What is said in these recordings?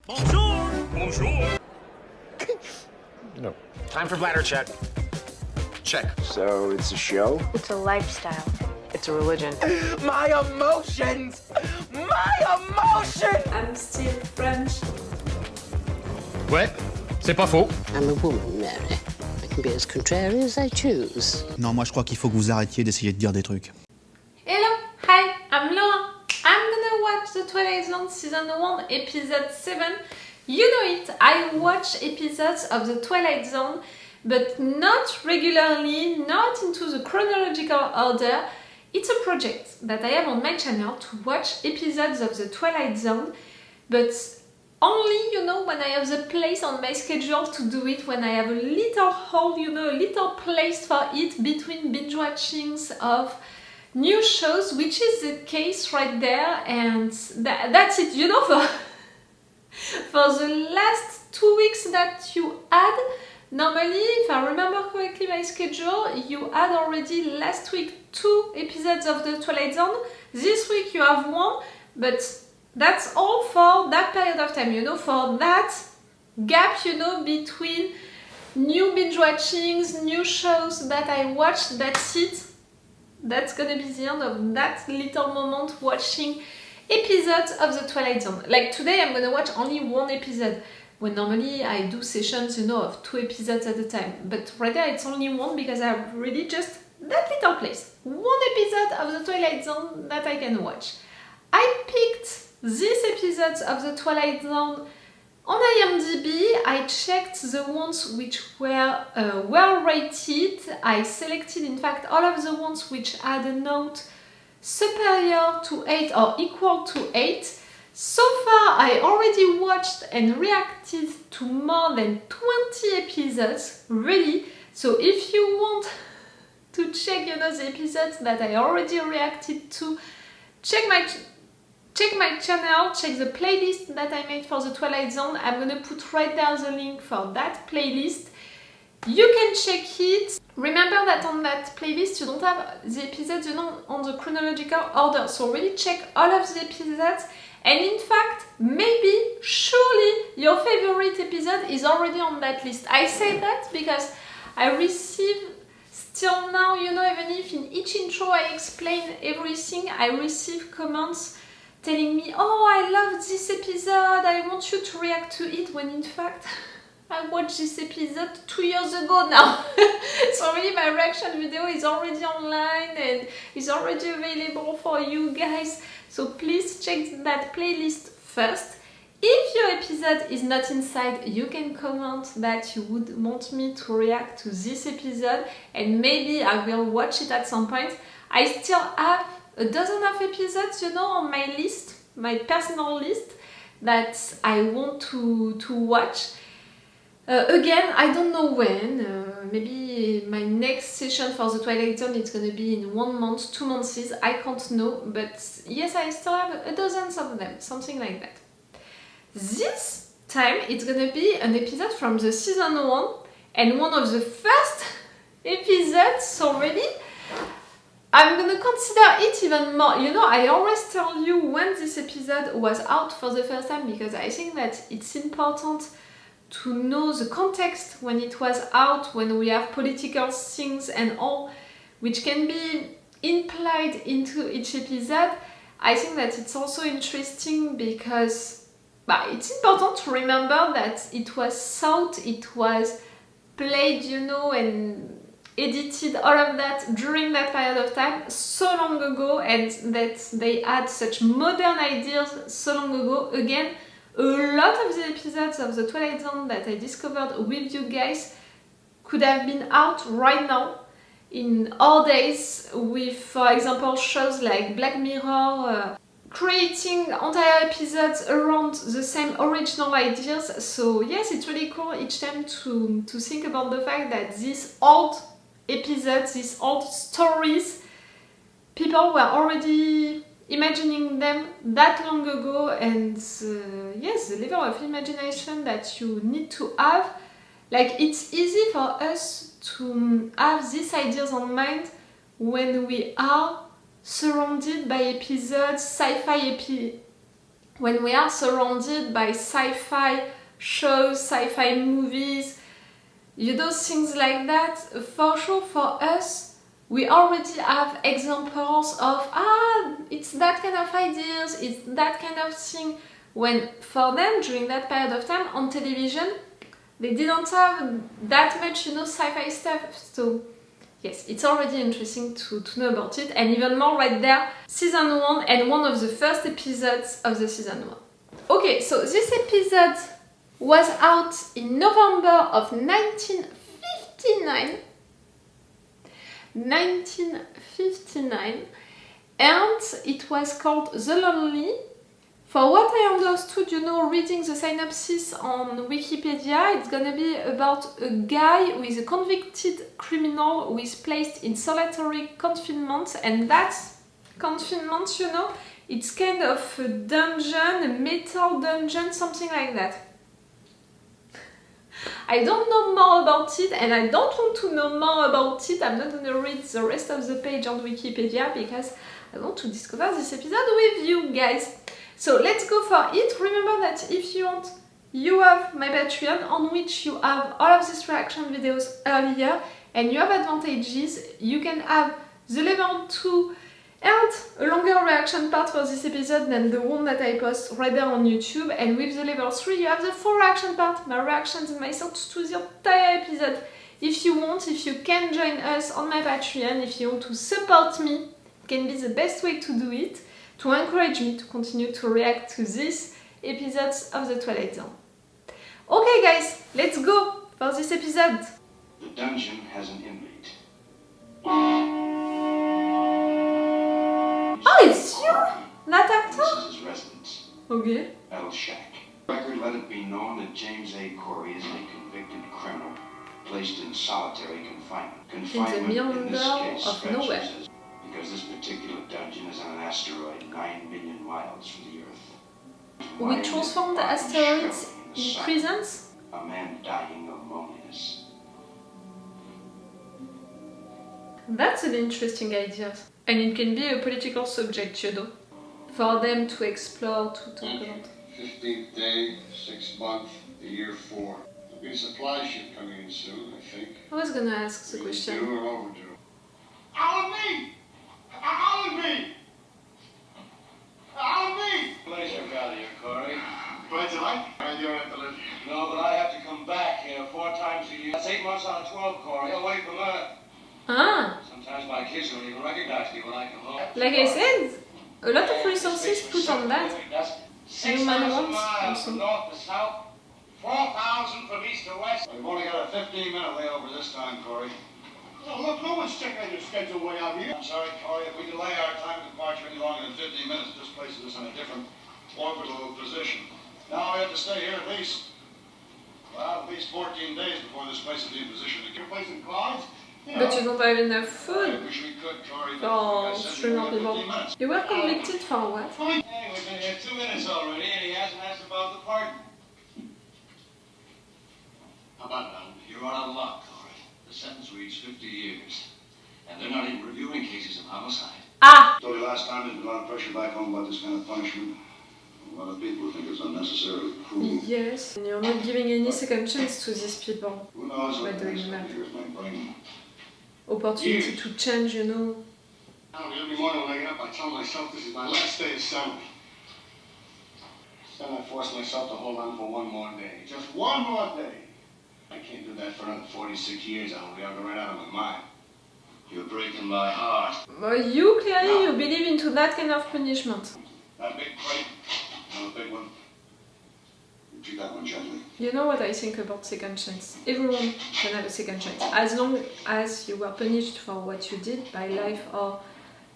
Bonjour! Bonjour! No. Time for bladder check. Check. So it's a show? It's a lifestyle. It's a religion. My emotions! My emotions! I'm still French. Ouais, c'est pas faux. I'm a woman, Mary. I can be as contrary as I choose. Non, moi je crois qu'il faut que vous arrêtiez d'essayer de dire des trucs. Hello, hi, I'm Laura. I'm gonna watch the Twilight Zone Season 1, Episode 7. You know it, I watch episodes of the Twilight Zone, but not regularly, not into the chronological order. It's a project that I have on my channel to watch episodes of the Twilight Zone, but only, when I have the place on my schedule to do it, when I have a little hole, a little place for it between binge watchings of new shows, which is the case right there, and that's it, for the last 2 weeks that you had. Normally, if I remember correctly my schedule, you had already last week 2 episodes of the Twilight Zone. This week you have 1, but that's all for that period of time, for that gap, between new binge watchings, new shows that I watched. That's it. That's gonna be the end of that little moment watching episodes of the Twilight Zone. Like today I'm gonna watch only 1 episode, when normally I do sessions, of 2 episodes at a time. But right now it's only 1 because I have really just that little place. 1 episode of the Twilight Zone that I can watch. I picked these episodes of the Twilight Zone on IMDb. I checked the ones which were well rated. I selected, in fact, all of the ones which had a note superior to 8 or equal to 8. So far, I already watched and reacted to more than 20 episodes, really. So if you want to check, the episodes that I already reacted to, check my channel, check the playlist that I made for the Twilight Zone. I'm gonna put right there the link for that playlist. You can check it. Remember that on that playlist you don't have the episodes, on the chronological order. So really check all of the episodes. And in fact, maybe, surely, your favorite episode is already on that list. I say that because I receive still now, even if in each intro I explain everything, I receive comments telling me, oh, I love this episode, I want you to react to it, when in fact I watched this episode 2 years ago now. So really my reaction video is already online and is already available for you guys. So please check that playlist first. If your episode is not inside, you can comment that you would want me to react to this episode, and maybe I will watch it at some point. I still have a dozen of episodes, on my list, my personal list, that I want to watch. Again, I don't know when. Maybe my next session for the Twilight Zone is gonna be in 1 month, 2 months, I can't know. But yes, I still have a dozen of them, something like that. This time it's gonna be an episode from the season 1 and one of the first episodes, so really I'm gonna consider it even more. I always tell you when this episode was out for the first time, because I think that it's important to know the context when it was out, when we have political things and all, which can be implied into each episode. I think that it's also interesting because it's important to remember that it was thought, it was played, and edited, all of that during that period of time so long ago, and that they had such modern ideas so long ago. Again, a lot of the episodes of the Twilight Zone that I discovered with you guys could have been out right now in our days, with, for example, shows like Black Mirror, creating entire episodes around the same original ideas. So yes, it's really cool each time to think about the fact that these old episodes, these old stories, people were already imagining them that long ago, and yes, the level of imagination that you need to have. Like, it's easy for us to have these ideas on mind when we are surrounded by episodes, sci-fi when we are surrounded by sci-fi shows, sci-fi movies, you know, things like that, for sure for us, we already have examples of, it's that kind of ideas, it's that kind of thing. When for them, during that period of time, on television, they didn't have that much, you know, sci-fi stuff. So yes, it's already interesting to know about it, and even more right there, season 1 and one of the first episodes of the season 1. Okay, so this episode was out in November of 1959, and it was called The Lonely. For what I understood, you know, reading the synopsis on Wikipedia, it's gonna be about a guy who is a convicted criminal who is placed in solitary confinement, and that confinement, you know, it's kind of a dungeon, a metal dungeon, something like that. I don't know more about it, and I don't want to know more about it. I'm not gonna read the rest of the page on Wikipedia because I want to discover this episode with you guys. So let's go for it. Remember that if you want, you have my Patreon on which you have all of these reaction videos earlier, and you have advantages. You can have the level 2 and a longer reaction part for this episode than the one that I post right there on YouTube, and with the level 3 you have the full reaction part, my reactions and my thoughts to the entire episode. If you want, if you can join us on my Patreon, if you want to support me, it can be the best way to do it, to encourage me to continue to react to these episodes of the Twilight Zone. Okay guys, let's go for this episode. The dungeon has an inmate. Oh, it's you, that actor? This is his residence. Okay. L Shack. Record let it be known that James A. Corey is a convicted criminal, placed in solitary confinement. Confinement in this case of nowhere. stretches because this particular dungeon is on an asteroid 9 million miles from the Earth. We transform the asteroids in prisons? A man dying of loneliness. That's an interesting idea. And it can be a political subject, you know, for them to explore, to talk about. 15th day, 6th month, the year 4. There'll be a supply ship coming in soon, I think. I was gonna ask the question. Due or overdue? Allenby! Allenby! Allenby! Pleasure got here, Corey. Glad you like? And you don't have to live here. No, but I have to come back here 4 times a year. That's 8 months out of 12, Corey. Away from Earth. Ah, Sometimes my kids don't even recognize me when I come home. like I said, a lot of resources put on that. That's Human 6,000 wants miles also. from north to south, 4,000 from east to west. We've only got a 15-minute layover this time, Corey. Oh, look, no one's checking out your schedule way out here. I'm sorry, Corey, if we delay our time of departure any longer than 15 minutes, this places us in a different orbital position. Now we have to stay here at least 14 days before this place will be in position to Your place in Clouds? But you don't have enough I food wish we could, Corey, but for we got 3 more 15 people. minutes. You were convicted for what? Hey, we've been here 2 minutes already, and he hasn't asked about the pardon. How about that? You're out of luck, Corey. The sentence reads 50 years. And they're not even reviewing cases of homicide. Ah! I told you last time there's been a lot of pressure back home about this kind of punishment. A lot of people think it's unnecessarily cruel. Yes, and you're not giving any second chance to these people. Who knows By what the doing next that. couple of years might bring. Opportunity to change, you know. Every morning when I get up, I tell myself this is my last day of salary. Then I force myself to hold on for one more day. Just one more day. I can't do that for another 46 years. I'll be right out of my mind. You're breaking my heart. You clearly you believe into that kind of punishment. That big crate, another big one. You treat that one gently. You know what I think about second chance? Everyone can have a second chance. As long as you were punished for what you did by life or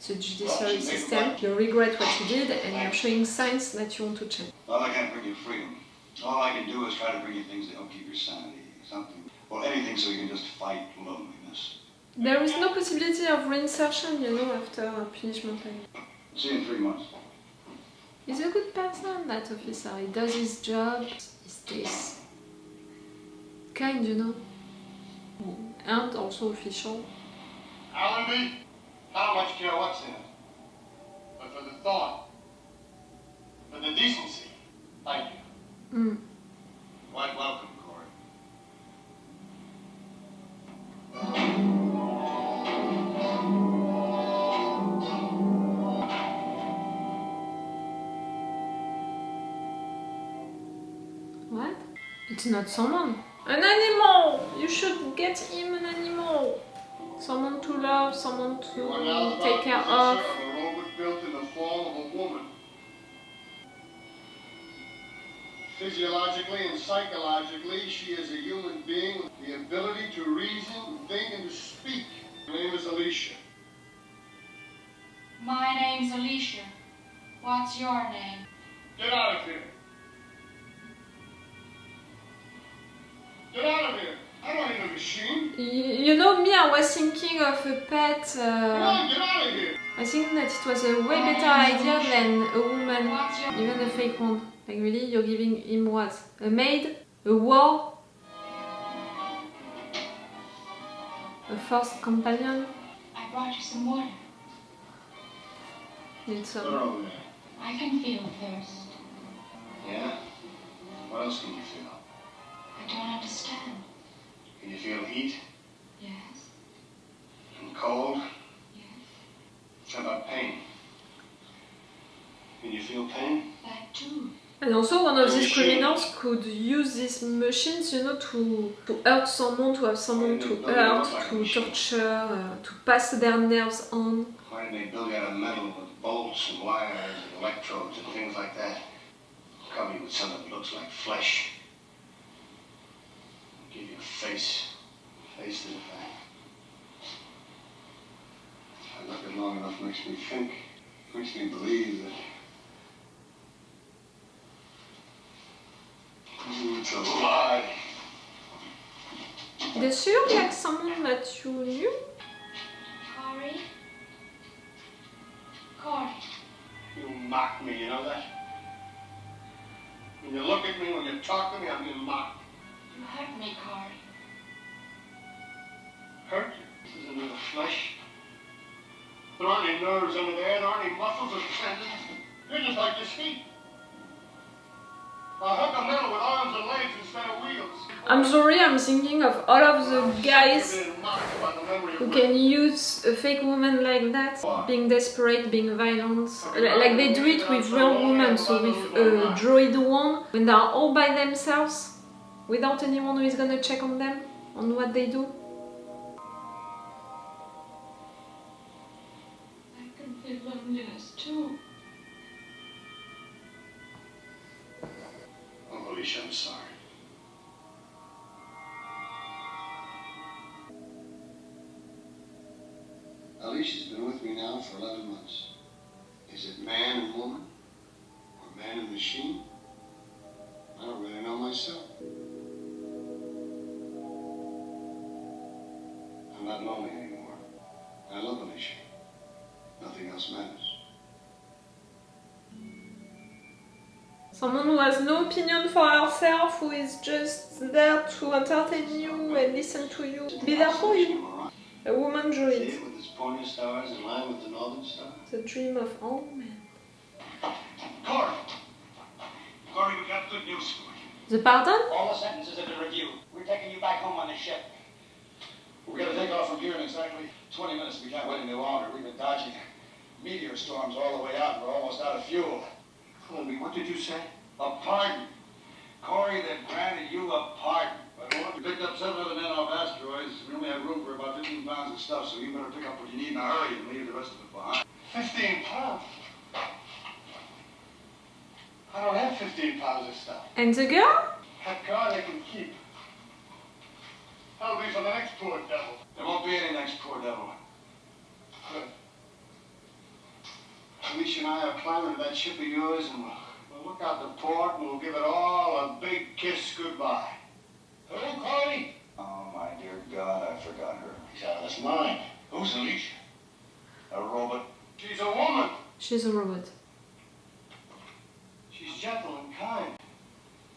the judiciary system, you regret what you did and you're showing signs that you want to change. Well, I can't bring you freedom. All I can do is try to bring you things to help keep your sanity. Something, well, anything so you can just fight loneliness. There is no possibility of reinsertion, you know, after a punishment. See you in 3 months. He's a good person, that officer. He does his job. He stays kind, you know. And also official. Allenby, I don't much care what's in it. But for the thought for the decency. Thank you. Quite welcome, Corey. What? It's not someone. An animal! You should get him an animal. Someone to love, someone You are now to the take care possessor of. a robot built in the form of a woman. Physiologically and psychologically, she is a human being with the ability to reason, think, and to speak. Her name is Alicia. My name's Alicia. What's your name? Get out of here. Get out of here. I don't need a machine. You know me, I was thinking of a pet. Come on, get out of here. I think that it was a way better idea than a woman, even a fake one. Like really, you're giving him what? A maid? A war? A first companion? I brought you some water. Need some. They're over there. I can feel thirst. Yeah? What else can you feel? I don't understand. Can you feel heat Yes, and cold? yes, How about pain? Can you feel pain? that too. And also one of these criminals could use these machines, you know, to hurt someone, to have someone to hurt, to torture, to pass their nerves on. Why did they build you out of metal with bolts and wires and electrodes and things like that? Cover you with something that looks like flesh. Give you a face. Face to the fact. I look at it long enough, makes me think. Makes me believe that it's a lie. Does she look like someone that you knew? Corey? Corey. You mock me, you know that? When you look at me, when you talk to me, I'm being mocked. You hurt me, Corey. Hurt you? This isn't in the flesh. There aren't any nerves under there, there aren't any muscles or tendons. You're just like this feet. A hunk of metal with arms and legs instead of wheels. I'm sorry, I'm thinking of all of the guys You're being mocked by the memory of who can use a fake woman like that, being desperate, being violent. Like they do it with real women, so with a droid one, when they are all by themselves, without anyone who is gonna check on them, on what they do. I can feel loneliness too. Oh, Alicia, I'm sorry. Alicia's been with me now for 11 months. Is it man and woman? Or man and machine? I don't really know myself. I'm not lonely anymore. I love Alicia. Nothing else matters. Someone who has no opinion for herself, who is just there to entertain you and listen to you, be there for you. A woman See droid. it with its pointer stars in line with the northern star? The dream of all men. Corey! Corey, we got good news for you. The pardon? All the sentences have been reviewed. We're taking you back home on the ship. We're gonna take off from here in exactly 20 minutes. We can't wait any longer. We've been dodging meteor storms all the way out. We're almost out of fuel. Colby, what did you say? A pardon. Corey, they've granted you a pardon. We picked up 7 other men off asteroids. We only have room for about 15 pounds of stuff, so you better pick up what you need in a hurry and leave the rest of it behind. 15 pounds. I don't have 15 pounds of stuff. And the girl? That car they can keep. That'll be for the next poor devil. There won't be any next poor devil. Good. Alicia and I are climbing to that ship of yours, and we'll look out the port, and we'll give it all a big kiss goodbye. Who, Corey? Oh, my dear God, I forgot her. He's out of his mind. Who's Alicia? A robot. She's a woman. She's a robot. She's gentle and kind.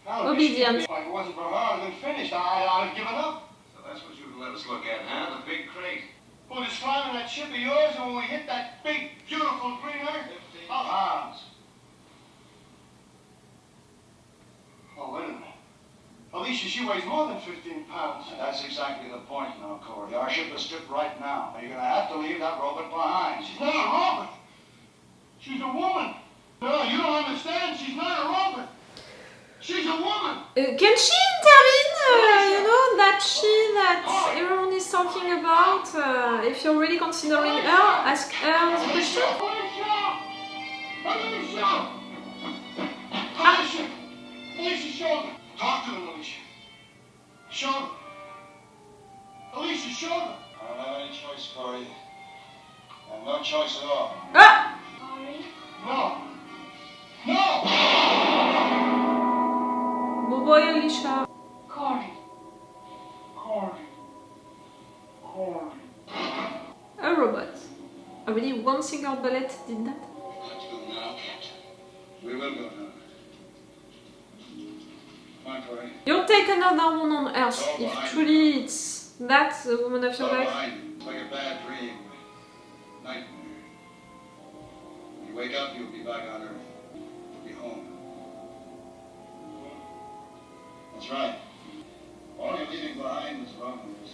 Obedient. If it wasn't for her, I'd have been finished. I'd have given up. So that's what you let us look at, huh? The big crate. We'll just climb in that ship of yours, and when we hit that big, beautiful green earth, 15 pounds. Oh, wait a minute. Alicia, she weighs more than 15 pounds. And that's exactly the point now, Corey. Our ship is stripped right now. And you're going to have to leave that robot behind. She's not a robot. She's a woman. No, you don't understand. She's not a robot. She's a woman. Can she intervene? You know, that everyone is talking about. If you're really considering her, ask her the question. Alicia, show them. Talk to them, Alicia. Show them. Alicia, show them. I don't have any choice, Corey. I have no choice at all. Ah! Sorry. No. No! Good boy, Alicia. Corey. A robot. Already one single bullet did that. Let's go now, Captain. We will go now. Come on, Corey. You'll take another one on Earth if truly it's that the woman of your All life. behind you. It's like a bad dream. Nightmare. When you wake up, you'll be back on Earth. You'll be home. That's right. All you're leaving behind is romance.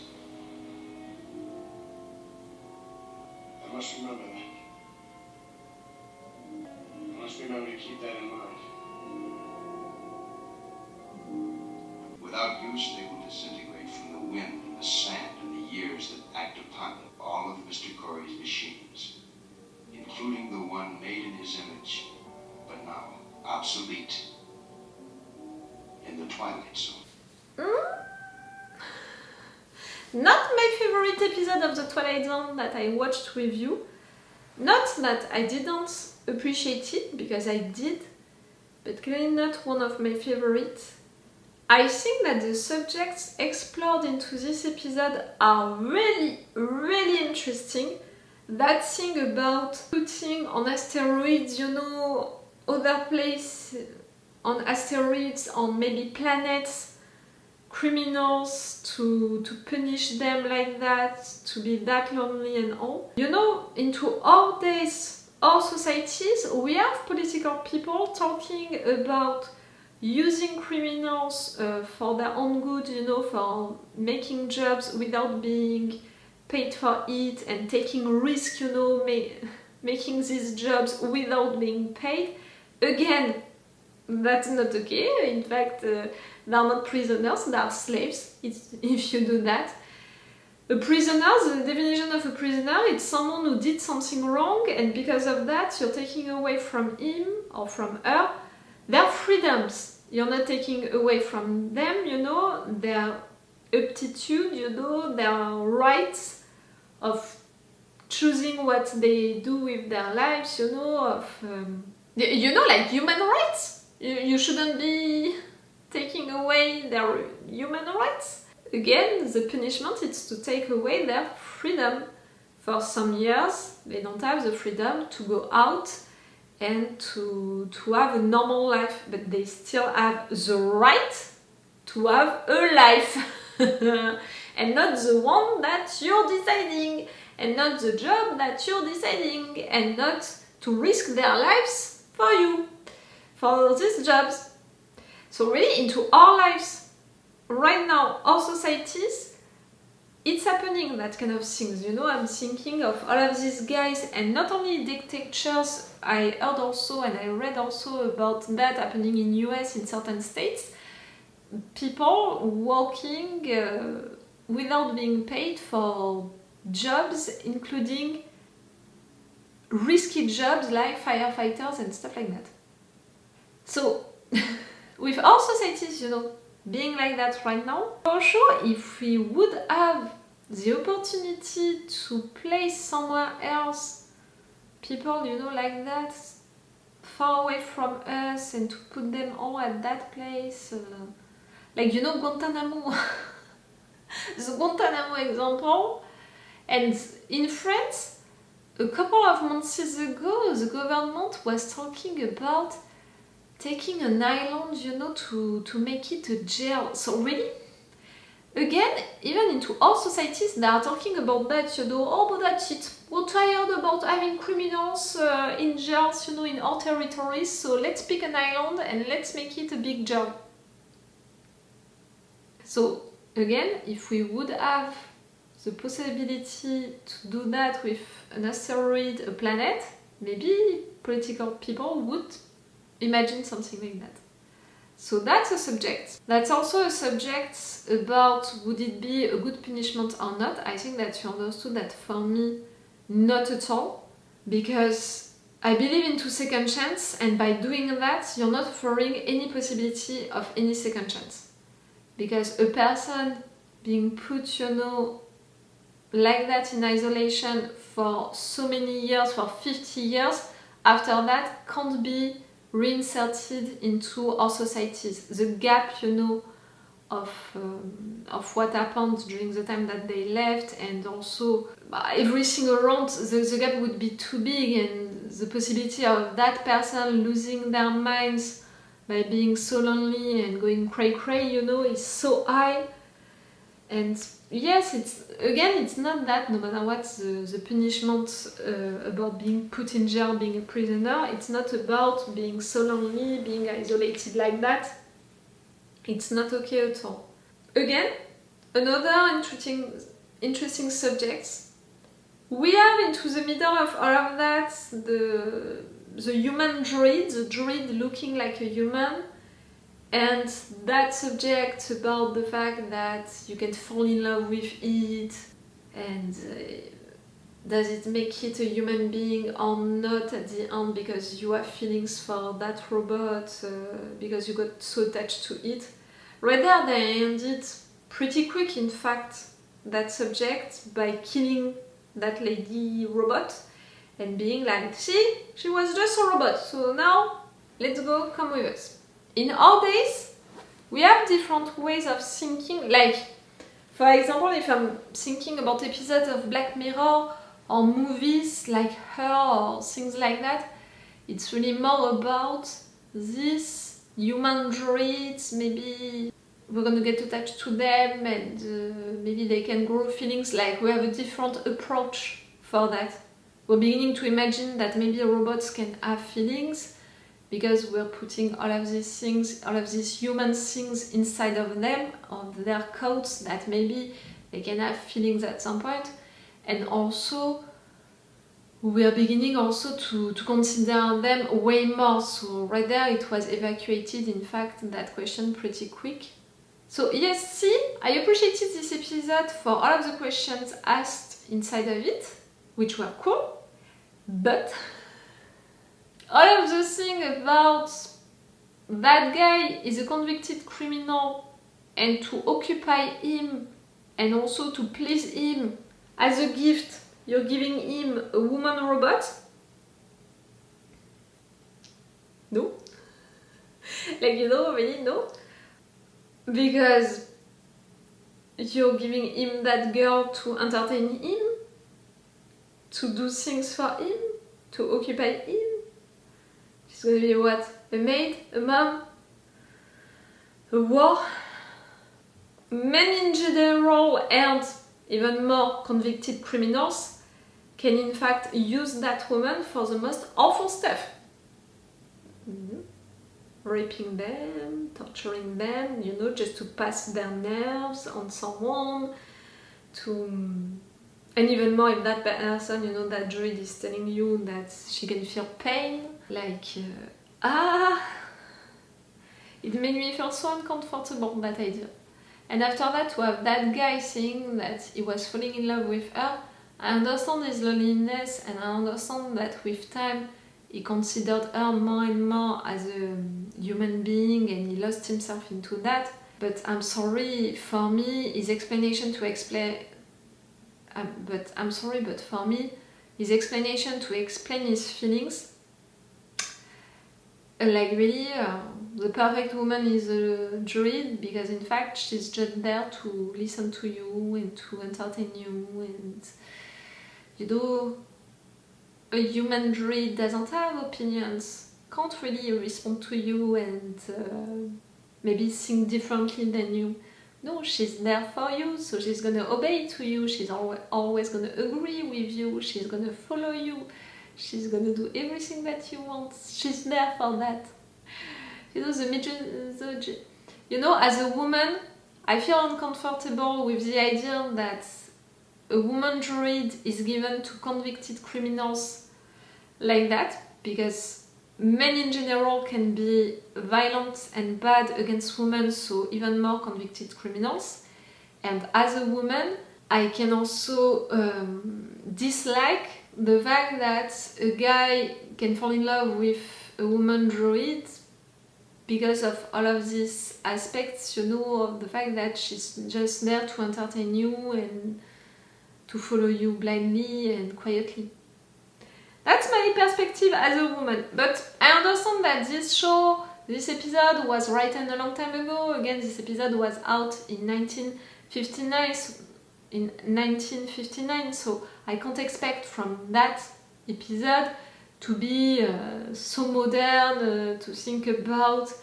I must remember that. I must remember to keep that in mind. Without use, they will disintegrate from the wind and the sand and the years that act upon them. All of Mr. Corey's machines, including the one made in his image, but now obsolete in the Twilight Zone. Not my favorite episode of the Twilight Zone that I watched with you. Not that I didn't appreciate it, because I did, but clearly not one of my favorites. I think that the subjects explored into this episode are really, really interesting. That thing about putting on asteroids, you know, other places on asteroids, on maybe planets, criminals, to punish them like that, to be that lonely and all. You know, into our days, our societies, we have political people talking about using criminals for their own good, you know, for making jobs without being paid for it and taking risk, you know, making these jobs without being paid. Again, that's not okay. In fact, they are not prisoners, they are slaves if you do that. A prisoner, the definition of a prisoner, it's someone who did something wrong, and because of that you're taking away from him or from her their freedoms. You're not taking away from them, you know, their aptitude, you know, their rights of choosing what they do with their lives, you know, of, you know, like human rights. You shouldn't be taking away their human rights. Again, the punishment is to take away their freedom. For some years, they don't have the freedom to go out and to have a normal life, but they still have the right to have a life. And not the one that you're deciding, and not the job that you're deciding, and not to risk their lives for you, for these jobs. So really, into our lives, right now, our societies, it's happening, that kind of things, you know. I'm thinking of all of these guys, and not only dictators, I heard also and I read also about that happening in US, in certain states. People working without being paid for jobs, including risky jobs like firefighters and stuff like that. So, with our societies, you know, being like that right now, for sure, if we would have the opportunity to place somewhere else people, you know, like that, far away from us, and to put them all at that place, like, you know, Guantanamo, the Guantanamo example. And in France, a couple of months ago, the government was talking about taking an island, you know, to make it a jail. So really, again, even into our societies, they are talking about that, you know, oh, but that's it. We're tired about having criminals in jails, you know, in our territories, so let's pick an island and let's make it a big jail. So again, if we would have the possibility to do that with an asteroid, a planet, maybe political people would imagine something like that. So that's a subject. That's also a subject about would it be a good punishment or not. I think that you understood that for me, not at all, because I believe into second chance, and by doing that, you're not offering any possibility of any second chance. Because a person being put, like that in isolation for so many years, for 50 years, after that can't be reinserted into our societies. The gap, of what happened during the time that they left, and also everything around, the gap would be too big, and the possibility of that person losing their minds by being so lonely and going cray-cray, is so high. And yes, it's not that, no matter what the punishment about being put in jail, being a prisoner, it's not about being so lonely, being isolated like that. It's not okay at all. Again, another interesting subject. We have into the middle of all of that the human droid, the droid looking like a human, and that subject about the fact that you can fall in love with it, and does it make it a human being or not at the end, because you have feelings for that robot, because you got so attached to it. Right there they ended pretty quick, in fact, that subject, by killing that lady robot and being like, see, she was just a robot, so now let's go, come with us. In our days, we have different ways of thinking. Like, for example, if I'm thinking about episodes of Black Mirror or movies like Her or things like that, it's really more about these human droids. Maybe we're gonna get attached to them, and maybe they can grow feelings. Like, we have a different approach for that. We're beginning to imagine that maybe robots can have feelings, because we're putting all of these things, all of these human things inside of them, of their codes, that maybe they can have feelings at some point. And also, we are beginning also to consider them way more. So right there it was evacuated, in fact, that question pretty quick. So yes, see, I appreciated this episode for all of the questions asked inside of it, which were cool, but all of the thing about that guy is a convicted criminal, and to occupy him and also to please him as a gift, you're giving him a woman robot? No. Like, really, no. Because you're giving him that girl to entertain him, to do things for him, to occupy him. She's gonna be what? A maid? A mom? A war? Men in general, and even more convicted criminals, can in fact use that woman for the most awful stuff. Raping them, torturing them, just to pass their nerves on someone, and even more if that person, that droid is telling you that she can feel pain, like, it made me feel so uncomfortable, that idea. And after that, to have that guy saying that he was falling in love with her, I understand his loneliness, and I understand that with time he considered her more and more as a human being, and he lost himself into that. But I'm sorry, for me, his explanation to explain... but for me, his explanation to explain his feelings, like really, the perfect woman is a droid, because in fact she's just there to listen to you and to entertain you, and a human droid doesn't have opinions, can't really respond to you, and maybe think differently than you. No, she's there for you, so she's gonna obey to you, she's always gonna agree with you, she's gonna follow you, she's gonna do everything that you want, she's there for that. As a woman, I feel uncomfortable with the idea that a woman droid is given to convicted criminals like that, because men in general can be violent and bad against women, so even more convicted criminals. And as a woman, I can also dislike the fact that a guy can fall in love with a woman droid because of all of these aspects, you know, of the fact that she's just there to entertain you and to follow you blindly and quietly. That's my perspective as a woman, but I understand that this show, this episode was written a long time ago. Again, this episode was out in 1959, so I can't expect from that episode to be so modern, to think about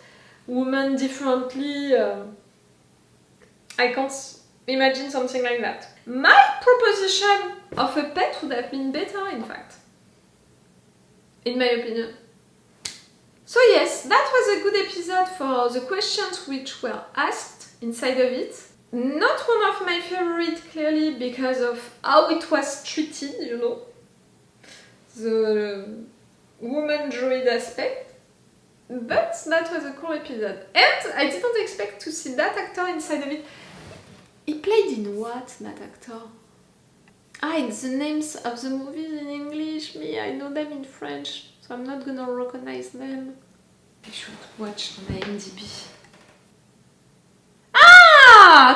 women differently. I can't imagine something like that. My proposition of a pet would have been better, in fact, in my opinion. So yes, that was a good episode for the questions which were asked inside of it. Not one of my favorite, clearly, because of how it was treated, you know. The woman droid aspect. But that was a cool episode. And I didn't expect to see that actor inside of it. He played in what, that actor? It's the names of the movies in English. Me, I know them in French, so I'm not gonna recognize them. I should watch on IMDb.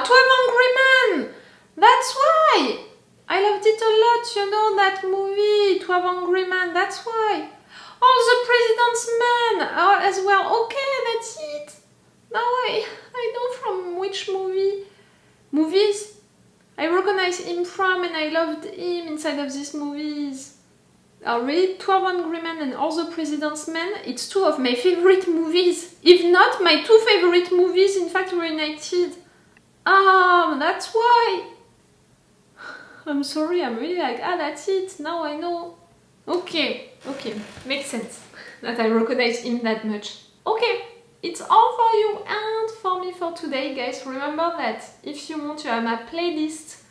12 Angry Men! That's why! I loved it a lot, you know, that movie, 12 Angry Men, that's why. Oh, The President's Men as well. Okay, that's it. Now I know from which movies I recognize him from, and I loved him inside of these movies. Really, 12 Angry Men and All the President's Men, it's two of my favorite movies. If not, my two favorite movies, in fact, reunited. That's why. I'm sorry, I'm really like, that's it, now I know. Okay, makes sense that I recognize him that much. Okay, it's all for you and for me for today, guys. Remember that if you want to have my playlist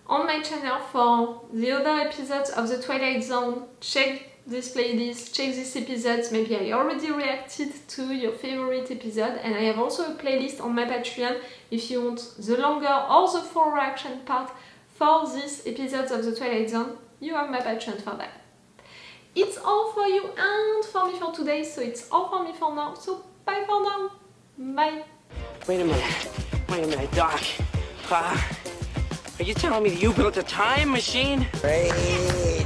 on my channel for the other episodes of the Twilight Zone, check this playlist, check these episodes. Maybe I already reacted to your favorite episode, and I have also a playlist on my Patreon if you want the longer or the full reaction part for these episodes of the Twilight Zone. You have my Patreon for that. It's all for you and for me for today, so it's all for me for now. So bye for now. Bye. Wait a minute, Doc. Are you telling me that you built a time machine? Hey.